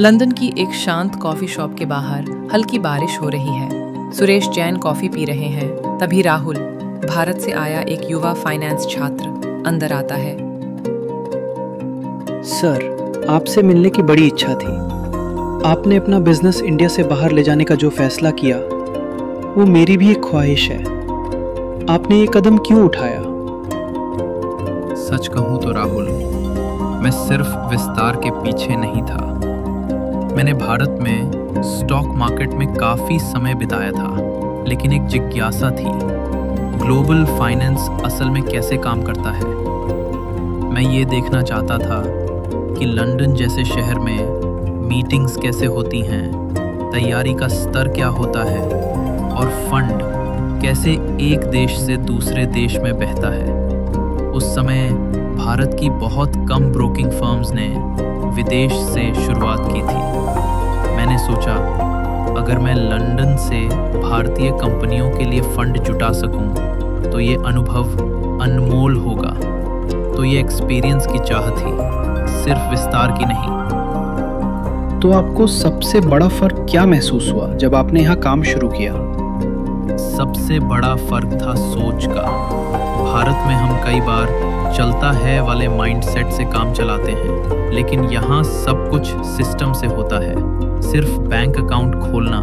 London की एक शांत कॉफी शॉप के बाहर हल्की बारिश हो रही है। सुरेश जैन कॉफी पी रहे हैं। तभी राहुल, भारत से आया एक युवा फाइनेंस छात्र, अंदर आता है। सर, आपसे मिलने की बड़ी इच्छा थी। आपने अपना बिजनेस इंडिया से बाहर ले जाने का जो फैसला किया, वो मेरी भी एक ख्वाहिश है। आपने ये कदम क्यों उठाया? सच कहूं तो राहुल, मैं सिर्फ विस्तार के पीछे नहीं था। मैंने भारत में स्टॉक मार्केट में काफ़ी समय बिताया था, लेकिन एक जिज्ञासा थी, ग्लोबल फाइनेंस असल में कैसे काम करता है। मैं ये देखना चाहता था कि लंदन जैसे शहर में मीटिंग्स कैसे होती हैं, तैयारी का स्तर क्या होता है और फंड कैसे एक देश से दूसरे देश में बहता है। उस समय भारत की बहुत कम ब्रोकिंग फर्म्स ने विदेश से शुरुआत की थी। मैंने सोचा, अगर मैं लंदन से भारतीय कंपनियों के लिए फंड जुटा सकूं, तो ये अनुभव अनमोल होगा। तो ये एक्सपीरियंस की चाह थी, सिर्फ विस्तार की नहीं। तो आपको सबसे बड़ा फर्क क्या महसूस हुआ जब आपने यहाँ काम शुरू किया? सबसे बड़ा फर्क था सोच का। भारत में हम कई बार चलता है वाले माइंडसेट से काम चलाते हैं, लेकिन यहाँ सब कुछ सिस्टम से होता है। सिर्फ बैंक अकाउंट खोलना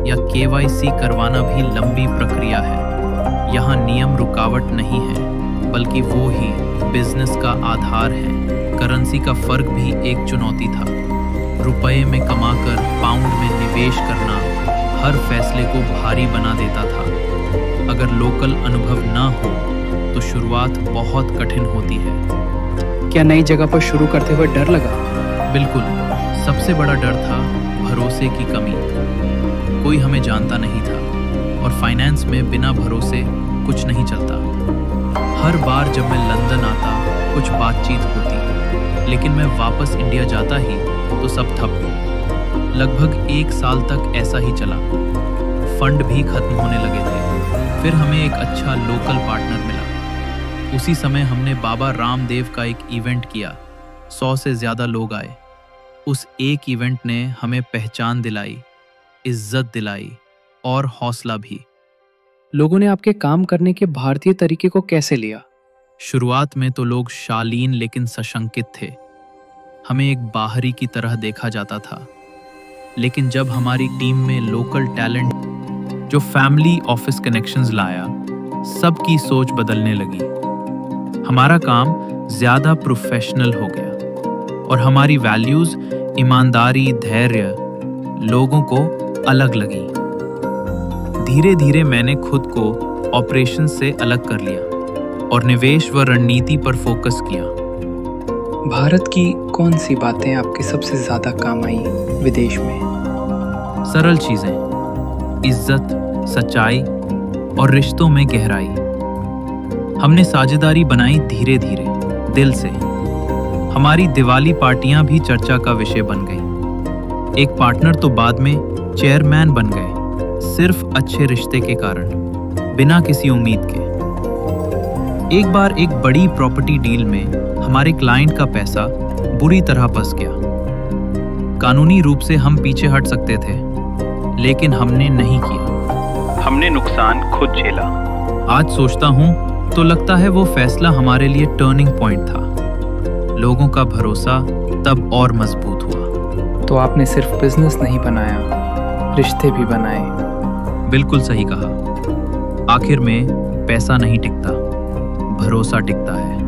या KYC करवाना भी लंबी प्रक्रिया है। यहाँ नियम रुकावट नहीं है, बल्कि वो ही बिजनेस का आधार है। करेंसी का फर्क भी एक चुनौती था। रुपए में कमाकर पाउंड में निवेश करना हर फैसले को भारी बना देता था। अगर लोकल अनुभव ना हो तो शुरुआत बहुत कठिन होती है। क्या नई जगह पर शुरू करते हुए डर लगा? बिल्कुल। सबसे बड़ा डर था भरोसे की कमी। कोई हमें जानता नहीं था, और फाइनेंस में बिना भरोसे कुछ नहीं चलता। हर बार जब मैं लंदन आता, कुछ बातचीत होती, लेकिन मैं वापस इंडिया जाता ही तो सब ठप। लगभग 1 साल तक ऐसा ही चला। फंड भी खत्म होने लगे थे। फिर हमें एक अच्छा लोकल पार्टनर मिला। उसी समय हमने बाबा रामदेव का एक इवेंट किया। 100 से ज़्यादा लोग आए। उस एक इवेंट ने हमें पहचान दिलाई, इज्जत दिलाई और हौसला भी। लोगों ने आपके काम करने के भारतीय तरीके को कैसे लिया? शुरुआत में तो लोग शालीन लेकिन सशंकित थे। हमें एक बाहरी की तरह देखा जाता था। लेकिन जब हमारी टीम में लोकल टैलेंट जो फैमिली ऑफिस कनेक्शंस लाया, सबकी सोच बदलने लगी। हमारा काम ज्यादा प्रोफेशनल हो गया और हमारी वैल्यूज, ईमानदारी, धैर्य लोगों को अलग लगी। धीरे धीरे मैंने खुद को ऑपरेशन से अलग कर लिया और निवेश व रणनीति पर फोकस किया। भारत की कौन सी बातें आपके सबसे ज्यादा काम आई विदेश में? सरल चीजें, इज्जत, सच्चाई और रिश्तों में गहराई। हमने साझेदारी बनाई धीरे धीरे, दिल से। हमारी दिवाली पार्टियां भी चर्चा का विषय बन गई। एक पार्टनर तो बाद में चेयरमैन बन गए, सिर्फ अच्छे रिश्ते के कारण, बिना किसी उम्मीद के। एक बार एक बड़ी प्रॉपर्टी डील में हमारे क्लाइंट का पैसा बुरी तरह फंस गया। कानूनी रूप से हम पीछे हट सकते थे, लेकिन हमने नहीं किया। हमने नुकसान खुद झेला। आज सोचता हूं तो लगता है वो फैसला हमारे लिए टर्निंग पॉइंट था। लोगों का भरोसा तब और मजबूत हुआ। तो आपने सिर्फ बिजनेस नहीं बनाया, रिश्ते भी बनाए। बिल्कुल सही कहा। आखिर में पैसा नहीं टिकता, भरोसा टिकता है।